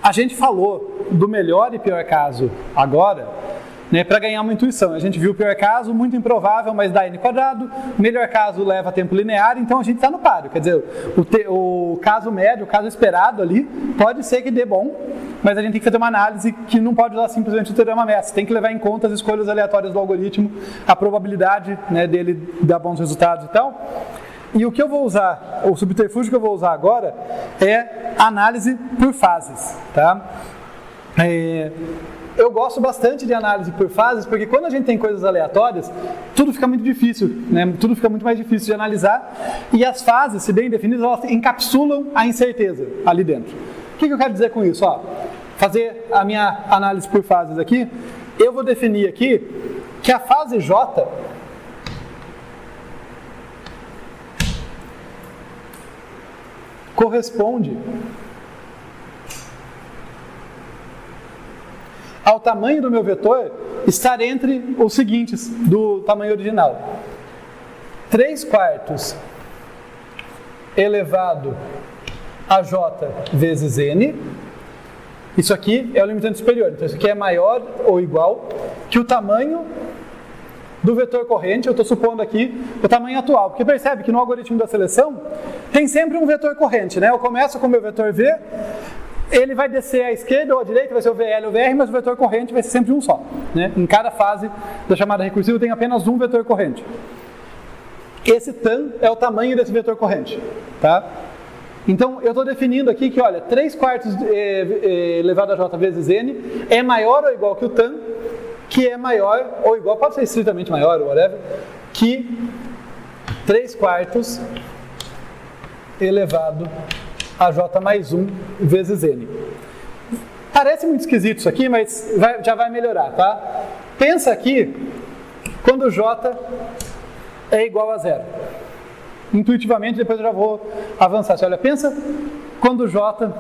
A gente falou do melhor e pior caso agora, né, para ganhar uma intuição. A gente viu o pior caso, muito improvável, mas dá n quadrado. O melhor caso leva tempo linear, então a gente está no páreo. Quer dizer, o caso médio, o caso esperado ali, pode ser que dê bom, mas a gente tem que fazer uma análise que não pode usar simplesmente o teorema Metz. Tem que levar em conta as escolhas aleatórias do algoritmo, a probabilidade, né, dele dar bons resultados e tal. E o que eu vou usar, o subterfúgio que eu vou usar agora é análise por fases, tá? Eu gosto bastante de análise por fases, porque quando a gente tem coisas aleatórias, tudo fica muito difícil, né? Tudo fica muito mais difícil de analisar, e as fases, se bem definidas, elas encapsulam a incerteza ali dentro. O que eu quero dizer com isso? Ó, fazer a minha análise por fases aqui, eu vou definir aqui que a fase J corresponde ao tamanho do meu vetor estar entre os seguintes do tamanho original: 3/4 elevado a j vezes n. Isso aqui é o limitante superior, então isso aqui é maior ou igual que o tamanho do vetor corrente. Eu estou supondo aqui o tamanho atual, porque percebe que no algoritmo da seleção tem sempre um vetor corrente, né? Eu começo com o meu vetor V, ele vai descer à esquerda ou à direita, vai ser o VL ou o VR, mas o vetor corrente vai ser sempre um só, né? Em cada fase da chamada recursiva tem apenas um vetor corrente. Esse tan é o tamanho desse vetor corrente, tá? Então eu estou definindo aqui que, olha, 3/4 elevado a j vezes n é maior ou igual que o tan, que é maior ou igual, pode ser estritamente maior ou whatever, que 3/4 elevado a j mais 1 vezes n. Parece muito esquisito isso aqui, mas já vai melhorar, tá? Pensa aqui quando j é igual a zero. Intuitivamente, depois eu já vou avançar. Você olha, pensa quando j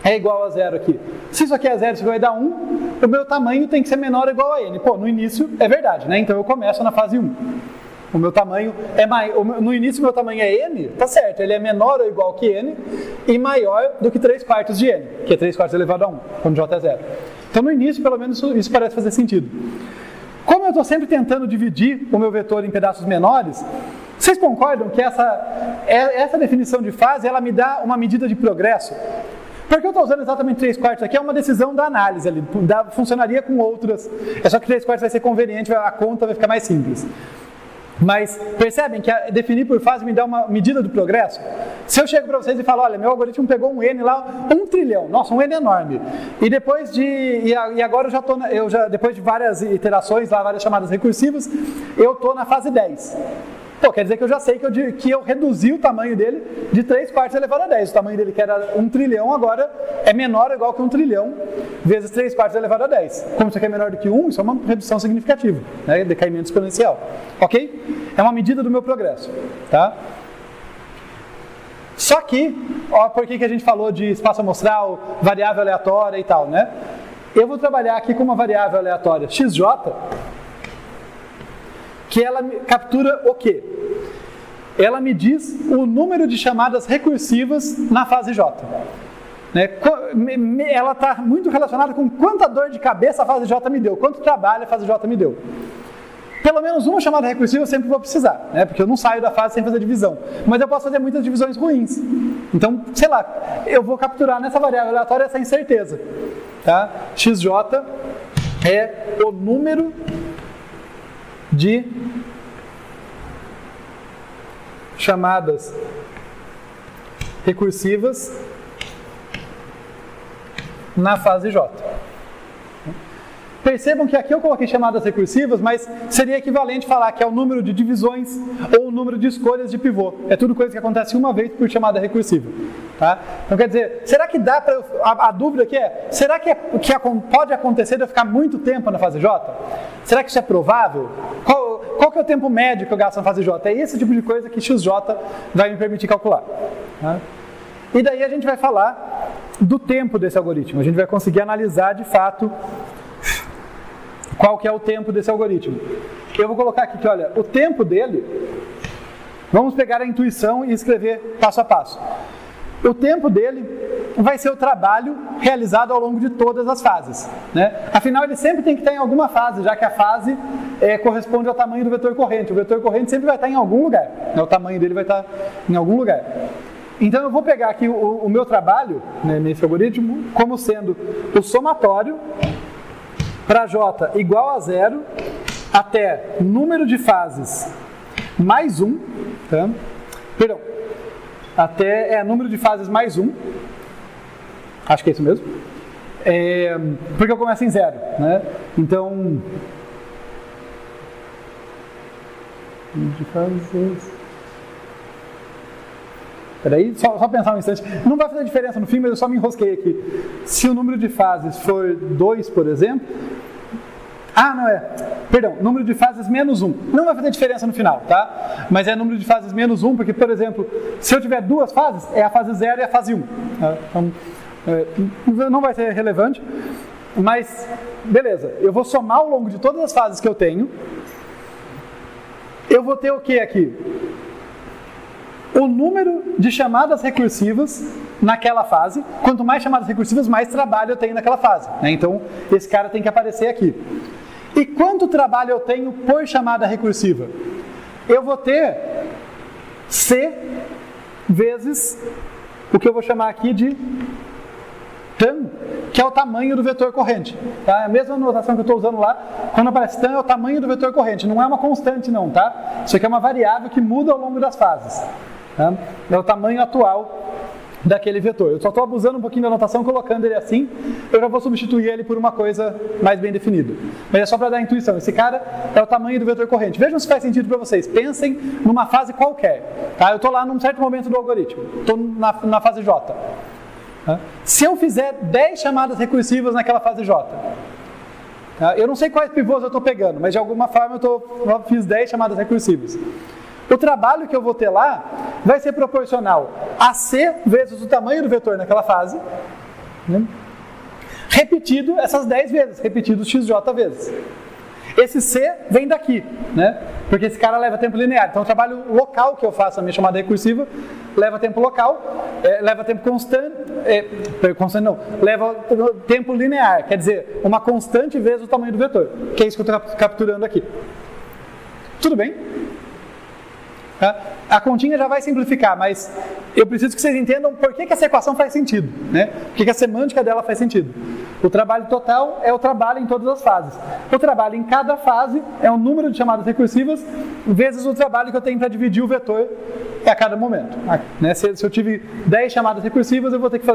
é igual a zero aqui. Se isso aqui é zero, isso vai dar 1, o meu tamanho tem que ser menor ou igual a n. Pô, no início é verdade, né? Então eu começo na fase 1. O meu tamanho é maior. No início, o meu tamanho é n, tá certo, ele é menor ou igual que n e maior do que 3/4 de n, que é 3/4 elevado a 1, quando j é zero. Então no início, pelo menos, isso parece fazer sentido. Como eu estou sempre tentando dividir o meu vetor em pedaços menores, vocês concordam que essa definição de fase, ela me dá uma medida de progresso? Porque eu estou usando exatamente 3/4 aqui, é uma decisão da análise ali, funcionaria com outras, é só que 3/4 vai ser conveniente, a conta vai ficar mais simples. Mas percebem que definir por fase me dá uma medida do progresso? Se eu chego para vocês e falo, olha, meu algoritmo pegou um n lá, 1 trilhão, nossa, um n enorme. E depois agora depois de várias iterações, lá, várias chamadas recursivas, eu estou na fase 10. Pô, quer dizer que eu já sei que eu reduzi o tamanho dele de 3/4 elevado a 10. O tamanho dele, que era 1 trilhão, agora é menor ou igual que 1 trilhão vezes 3/4 elevado a 10. Como isso aqui é menor do que 1, isso é uma redução significativa, né? Decaimento exponencial. Ok? É uma medida do meu progresso, tá? Só que, ó, por que a gente falou de espaço amostral, variável aleatória e tal, né? Eu vou trabalhar aqui com uma variável aleatória xj, que ela captura o quê? Ela me diz o número de chamadas recursivas na fase J. Né? Ela está muito relacionada com quanta dor de cabeça a fase J me deu, quanto trabalho a fase J me deu. Pelo menos uma chamada recursiva eu sempre vou precisar, né? Porque eu não saio da fase sem fazer divisão. Mas eu posso fazer muitas divisões ruins. Então, sei lá, eu vou capturar nessa variável aleatória essa incerteza. Tá? xj é o número de chamadas recursivas na fase J. Percebam que aqui eu coloquei chamadas recursivas, mas seria equivalente falar que é o número de divisões ou o número de escolhas de pivô. É tudo coisa que acontece uma vez por chamada recursiva. Tá? Então quer dizer, será que dá para... A dúvida aqui é, será que pode acontecer de eu ficar muito tempo na fase J? Será que isso é provável? Qual que é o tempo médio que eu gasto na fase J? É esse tipo de coisa que xj vai me permitir calcular. Tá? E daí a gente vai falar do tempo desse algoritmo. A gente vai conseguir analisar de fato qual que é o tempo desse algoritmo. Eu vou colocar aqui que, olha, o tempo dele, vamos pegar a intuição e escrever passo a passo. o tempo dele vai ser o trabalho realizado ao longo de todas as fases, né? Afinal, ele sempre tem que estar em alguma fase, já que a fase corresponde ao tamanho do vetor corrente. O vetor corrente sempre vai estar em algum lugar, né? O tamanho dele vai estar em algum lugar. Então, eu vou pegar aqui o meu trabalho, né, nesse algoritmo como sendo o somatório para J igual a 0 até número de fases mais 1, tá? Perdão, até número de fases mais 1, acho que é isso mesmo, porque eu começo em 0, né? Então, número de fases... Peraí, só pensar um instante. Não vai fazer diferença no fim, mas eu só me enrosquei aqui. Se o número de fases for 2, por exemplo... Perdão, número de fases menos 1. Não vai fazer diferença no final, tá? Mas é número de fases menos 1, porque, por exemplo, se eu tiver duas fases, é a fase 0 e a fase 1. Tá? Então, não vai ser relevante, mas, beleza. Eu vou somar ao longo de todas as fases que eu tenho. Eu vou ter o que aqui? O número de chamadas recursivas naquela fase. Quanto mais chamadas recursivas, mais trabalho eu tenho naquela fase, né? Então, esse cara tem que aparecer aqui. E quanto trabalho eu tenho por chamada recursiva? Eu vou ter C vezes o que eu vou chamar aqui de tan, que é o tamanho do vetor corrente. Tá? A mesma notação que eu estou usando lá, quando aparece tan é o tamanho do vetor corrente. Não é uma constante não, tá? Isso aqui é uma variável que muda ao longo das fases. Tá? É o tamanho atual daquele vetor. Eu só estou abusando um pouquinho da notação, colocando ele assim. Eu já vou substituir ele por uma coisa mais bem definida. Mas é só para dar intuição. Esse cara é o tamanho do vetor corrente. Vejam se faz sentido para vocês. Pensem numa fase qualquer. Tá? Eu estou lá num certo momento do algoritmo. Estou na fase J. Tá? Se eu fizer 10 chamadas recursivas naquela fase J, tá? Eu não sei quais pivôs eu estou pegando, mas de alguma forma eu fiz 10 chamadas recursivas. O trabalho que eu vou ter lá vai ser proporcional a C vezes o tamanho do vetor naquela fase, né? Repetido essas 10 vezes, repetido XJ vezes. Esse C vem daqui, né? Porque esse cara leva tempo linear. Então o trabalho local que eu faço, a minha chamada recursiva, leva tempo local, leva tempo constante, leva tempo linear, quer dizer, uma constante vezes o tamanho do vetor, que é isso que eu estou capturando aqui. Tudo bem? A continha já vai simplificar, mas eu preciso que vocês entendam por que essa equação faz sentido, né? Por que a semântica dela faz sentido. O trabalho total é o trabalho em todas as fases. O trabalho em cada fase é o número de chamadas recursivas vezes o trabalho que eu tenho para dividir o vetor a cada momento. Né? Se eu tive 10 chamadas recursivas, eu vou ter que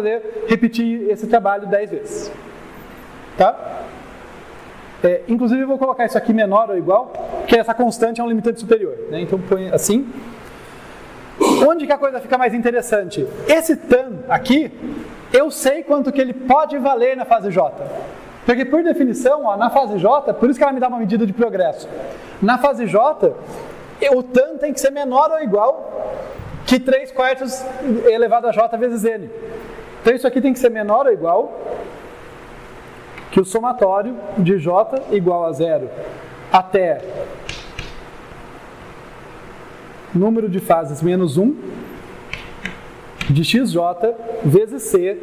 repetir esse trabalho 10 vezes. Tá? Inclusive eu vou colocar isso aqui menor ou igual, que essa constante é um limitante superior, né? Então põe assim. Onde que a coisa fica mais interessante? Esse tan aqui, eu sei quanto que ele pode valer na fase J. Porque por definição, na fase J, por isso que ela me dá uma medida de progresso. Na fase J, o tan tem que ser menor ou igual que 3/4 elevado a J vezes N. Então isso aqui tem que ser menor ou igual que o somatório de J igual a 0 até número de fases menos 1 de XJ vezes C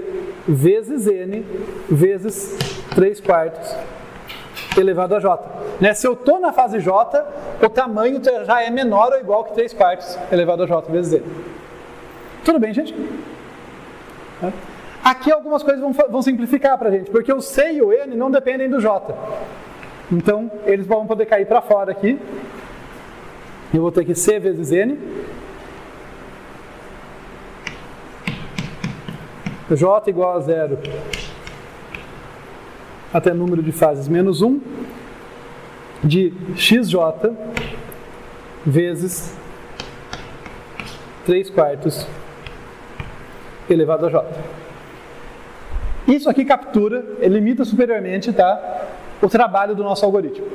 vezes N vezes 3/4 elevado a J. Né? Se eu estou na fase J, o tamanho já é menor ou igual que 3/4 elevado a J vezes N. Tudo bem, gente? Aqui algumas coisas vão simplificar para a gente, porque o C e o N não dependem do J. Então, eles vão poder cair para fora aqui. Eu vou ter aqui C vezes N. J igual a 0 até número de fases menos 1 de XJ vezes 3/4 elevado a J. Isso aqui captura, limita superiormente, tá, o trabalho do nosso algoritmo.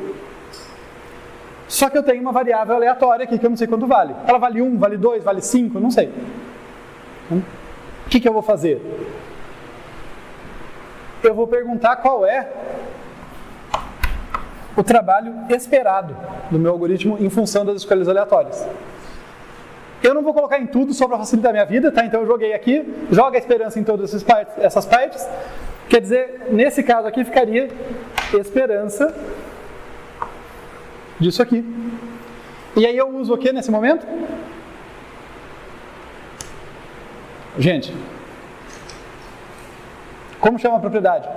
Só que eu tenho uma variável aleatória aqui que eu não sei quanto vale. Ela vale 1, vale 2, vale 5, não sei. O que eu vou fazer? Eu vou perguntar qual é o trabalho esperado do meu algoritmo em função das escolhas aleatórias. Eu não vou colocar em tudo só para facilitar a minha vida, tá? Então eu joguei aqui, joga a esperança em todas essas partes. Quer dizer, nesse caso aqui ficaria esperança disso aqui. E aí eu uso o que nesse momento? Gente, como chama a propriedade?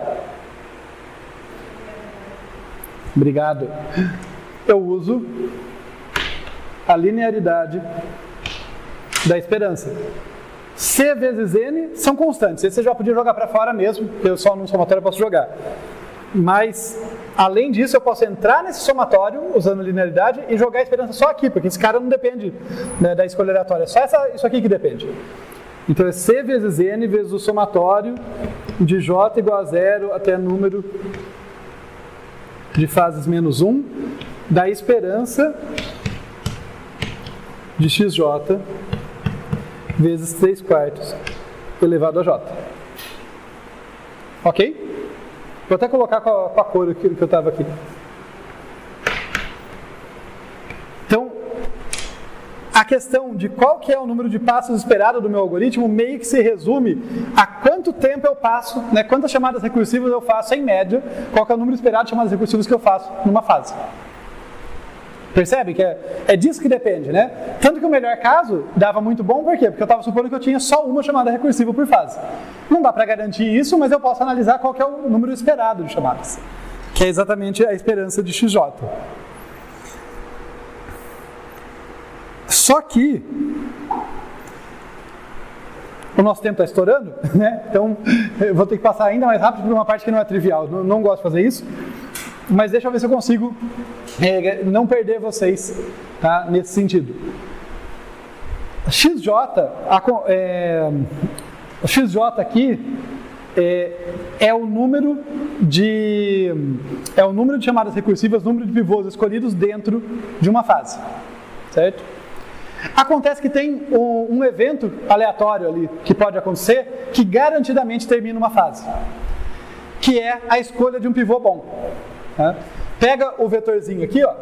Obrigado. Eu uso a linearidade da esperança. C vezes N são constantes. Esse você já podia jogar para fora mesmo, porque eu só no somatório posso jogar. Mas, além disso, eu posso entrar nesse somatório, usando linearidade, e jogar a esperança só aqui, porque esse cara não depende, né, da escolha aleatória. É só isso aqui que depende. Então é C vezes N vezes o somatório de J igual a 0 até número de fases menos 1 da esperança de XJ vezes 3/4 elevado a J. Ok? Vou até colocar com a cor que eu estava aqui. Então, a questão de qual que é o número de passos esperado do meu algoritmo meio que se resume a quanto tempo eu passo, né, quantas chamadas recursivas eu faço em média, qual que é o número esperado de chamadas recursivas que eu faço numa fase. Percebe que é disso que depende, né? Tanto que o melhor caso dava muito bom, por quê? Porque eu estava supondo que eu tinha só uma chamada recursiva por fase. Não dá para garantir isso, mas eu posso analisar qual que é o número esperado de chamadas, que é exatamente a esperança de XJ. Só que o nosso tempo está estourando, né? Então eu vou ter que passar ainda mais rápido por uma parte que não é trivial. Não gosto de fazer isso, mas deixa eu ver se eu consigo não perder vocês, tá? Nesse sentido. XJ aqui é o número de chamadas recursivas, número de pivôs escolhidos dentro de uma fase, certo? Acontece que tem um evento aleatório ali que pode acontecer que garantidamente termina uma fase, que é a escolha de um pivô bom. Tá? Pega o vetorzinho aqui, ó.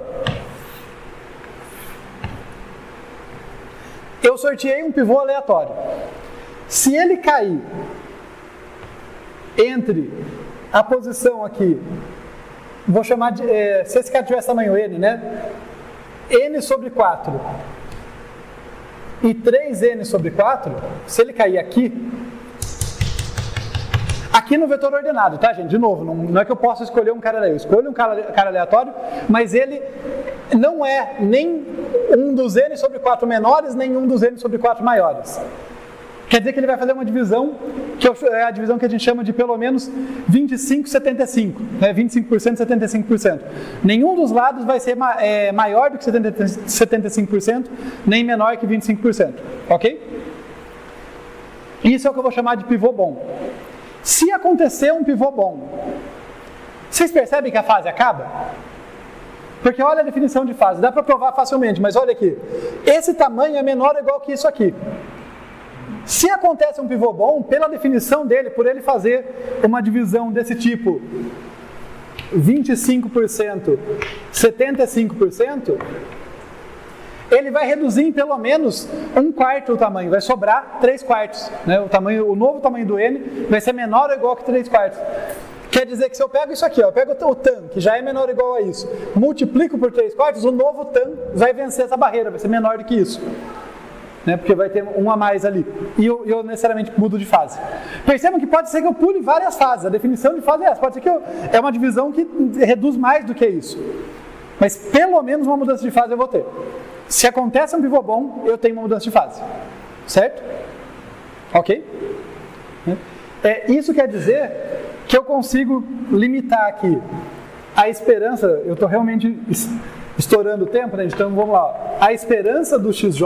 Eu sorteei um pivô aleatório. Se ele cair entre a posição aqui, vou chamar de, se esse cara tivesse tamanho N, né? N sobre 4 e 3N sobre 4, se ele cair aqui no vetor ordenado, tá, gente? De novo, não é que eu possa escolher um cara, eu escolho um cara aleatório, mas ele não é nem um dos N sobre 4 menores, nem um dos N sobre 4 maiores. Quer dizer que ele vai fazer uma divisão, que é a divisão que a gente chama de pelo menos 25-75, né? 25% e 75%. Nenhum dos lados vai ser maior do que 75%, nem menor que 25%, ok? Isso é o que eu vou chamar de pivô bom. Se acontecer um pivô bom, vocês percebem que a fase acaba? Porque olha a definição de fase, dá para provar facilmente, mas olha aqui. Esse tamanho é menor ou igual que isso aqui. Se acontece um pivô bom, pela definição dele, por ele fazer uma divisão desse tipo 25%, 75%, ele vai reduzir em pelo menos 1/4 o tamanho, vai sobrar 3/4. Né? O novo tamanho do N vai ser menor ou igual que 3/4. Quer dizer que se eu pego isso aqui, ó, eu pego o tan, que já é menor ou igual a isso, multiplico por 3/4, o novo tan vai vencer essa barreira, vai ser menor do que isso. Né? Porque vai ter um a mais ali. E eu necessariamente mudo de fase. Percebam que pode ser que eu pule várias fases. A definição de fase é essa. Pode ser que é uma divisão que reduz mais do que isso. Mas pelo menos uma mudança de fase eu vou ter. Se acontece um pivô bom, eu tenho uma mudança de fase. Certo? Ok? Isso quer dizer que eu consigo limitar aqui a esperança. Eu estou realmente estourando o tempo, né? Então vamos lá. A esperança do XJ,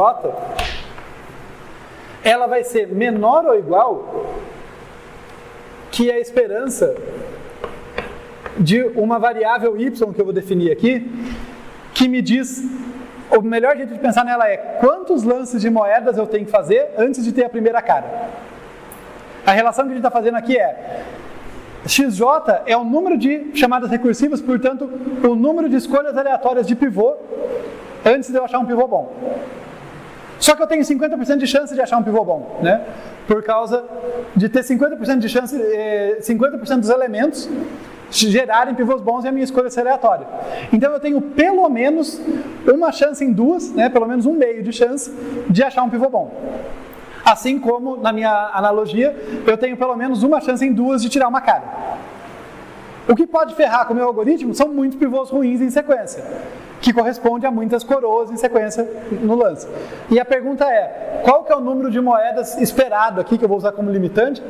ela vai ser menor ou igual que a esperança de uma variável y que eu vou definir aqui, que me diz, o melhor jeito de pensar nela é quantos lances de moedas eu tenho que fazer antes de ter a primeira cara. A relação que a gente está fazendo aqui é XJ é o número de chamadas recursivas, portanto, o número de escolhas aleatórias de pivô antes de eu achar um pivô bom. Só que eu tenho 50% de chance de achar um pivô bom, né? Por causa de ter 50% de chance, 50% dos elementos gerarem pivôs bons e a minha escolha ser aleatória. Então eu tenho pelo menos uma chance em duas, né? Pelo menos um meio de chance de achar um pivô bom. Assim como, na minha analogia, eu tenho pelo menos uma chance em duas de tirar uma cara. O que pode ferrar com o meu algoritmo são muitos pivôs ruins em sequência, que corresponde a muitas coroas em sequência no lance. E a pergunta é, qual que é o número de moedas esperado aqui, que eu vou usar como limitante,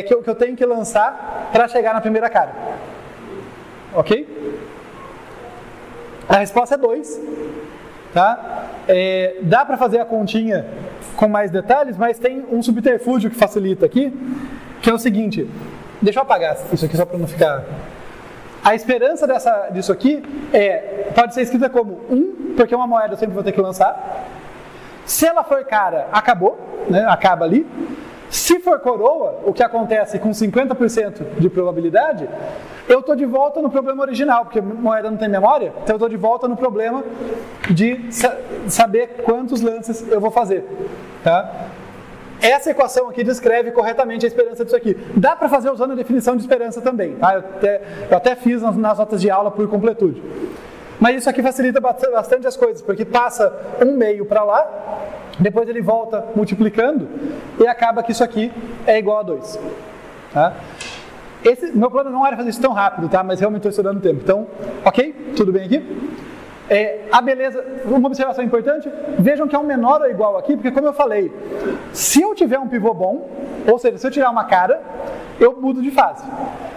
que eu tenho que lançar para chegar na primeira cara? Ok? A resposta é 2. Tá? Dá para fazer a continha com mais detalhes, mas tem um subterfúgio que facilita aqui, que é o seguinte. Deixa eu apagar isso aqui só para não ficar... A esperança disso aqui pode ser escrita como 1, porque uma moeda eu sempre vou ter que lançar. Se ela for cara, acabou, né? Acaba ali. Se for coroa, o que acontece com 50% de probabilidade, eu estou de volta no problema original, porque moeda não tem memória, então eu estou de volta no problema de saber quantos lances eu vou fazer. Tá? Essa equação aqui descreve corretamente a esperança disso aqui. Dá para fazer usando a definição de esperança também. Tá? Eu até fiz nas notas de aula por completude. Mas isso aqui facilita bastante as coisas, porque passa um meio para lá, depois ele volta multiplicando e acaba que isso aqui é igual a 2. Tá? Meu plano não era fazer isso tão rápido, tá? Mas realmente estou estudando o tempo. Então, ok? Tudo bem aqui? A beleza, uma observação importante, vejam que é um menor ou igual aqui, porque como eu falei, se eu tiver um pivô bom, ou seja, se eu tirar uma cara, eu mudo de fase.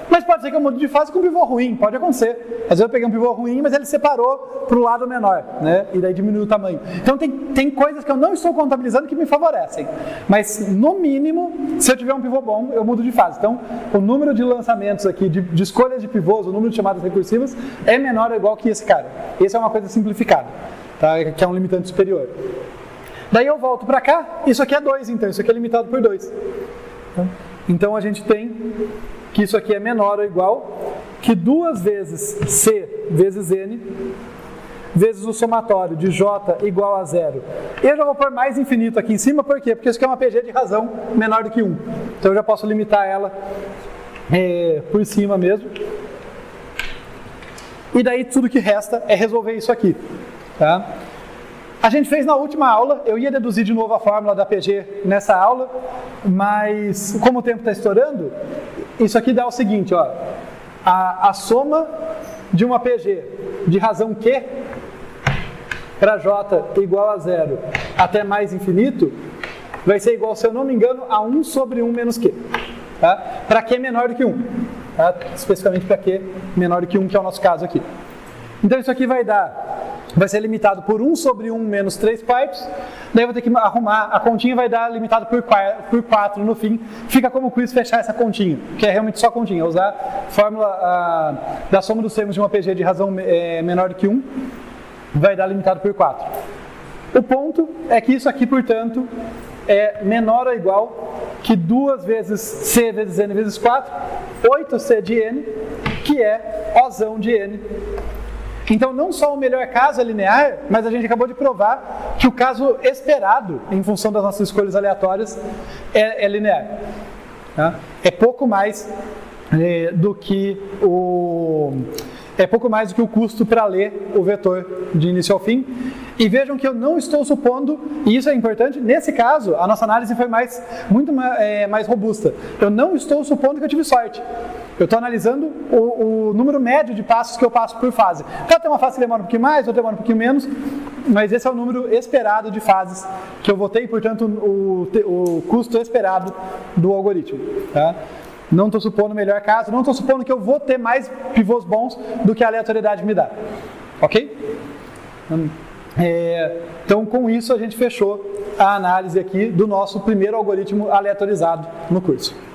Mas pode ser que eu mude de fase com um pivô ruim, pode acontecer. Às vezes eu peguei um pivô ruim, mas ele separou para o lado menor, né? E daí diminuiu o tamanho. Então tem coisas que eu não estou contabilizando que me favorecem. Mas no mínimo, se eu tiver um pivô bom, eu mudo de fase. Então o número de lançamentos aqui, de escolhas de pivôs, o número de chamadas recursivas, é menor ou igual que esse cara. Essa é uma coisa simplificada, tá? Que é um limitante superior. Daí eu volto para cá, isso aqui é 2, então isso aqui é limitado por 2. Então a gente tem que isso aqui é menor ou igual que 2 vezes C vezes N vezes o somatório de J igual a 0. Eu já vou pôr mais infinito aqui em cima, por quê? Porque isso aqui é uma PG de razão menor do que 1. Então eu já posso limitar ela por cima mesmo. E daí tudo que resta é resolver isso aqui. Tá? A gente fez na última aula, eu ia deduzir de novo a fórmula da PG nessa aula, mas como o tempo está estourando, isso aqui dá o seguinte, ó, a soma de uma PG de razão Q para J igual a 0 até mais infinito, vai ser igual, se eu não me engano, a 1 sobre 1 menos Q. Tá? Para Q menor do que 1. Tá? Especificamente para Q menor do que 1, que é o nosso caso aqui. Então isso aqui vai ser limitado por 1 sobre 1 menos 3 partes, daí eu vou ter que arrumar, a continha vai dar limitado por 4 no fim, fica como quiz fechar essa continha, que é realmente só continha, usar a fórmula da soma dos termos de uma PG de razão menor do que 1, vai dar limitado por 4. O ponto é que isso aqui, portanto, é menor ou igual que 2 vezes C vezes N vezes 4, 8C de N, que é Ozão de N. Então, não só o melhor caso é linear, mas a gente acabou de provar que o caso esperado, em função das nossas escolhas aleatórias, é linear. Tá? É pouco mais do que o custo para ler o vetor de início ao fim. E vejam que eu não estou supondo, e isso é importante, nesse caso, a nossa análise foi muito mais robusta. Eu não estou supondo que eu tive sorte. Eu estou analisando o número médio de passos que eu passo por fase. Pode ter uma fase que demora um pouquinho mais, outra demora um pouquinho menos, mas esse é o número esperado de fases que eu vou ter e, portanto, o custo esperado do algoritmo. Tá? Não estou supondo o melhor caso, não estou supondo que eu vou ter mais pivôs bons do que a aleatoriedade me dá. Ok? Então, com isso, a gente fechou a análise aqui do nosso primeiro algoritmo aleatorizado no curso.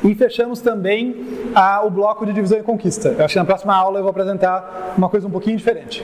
E fechamos também o bloco de divisão e conquista. Eu acho que na próxima aula eu vou apresentar uma coisa um pouquinho diferente.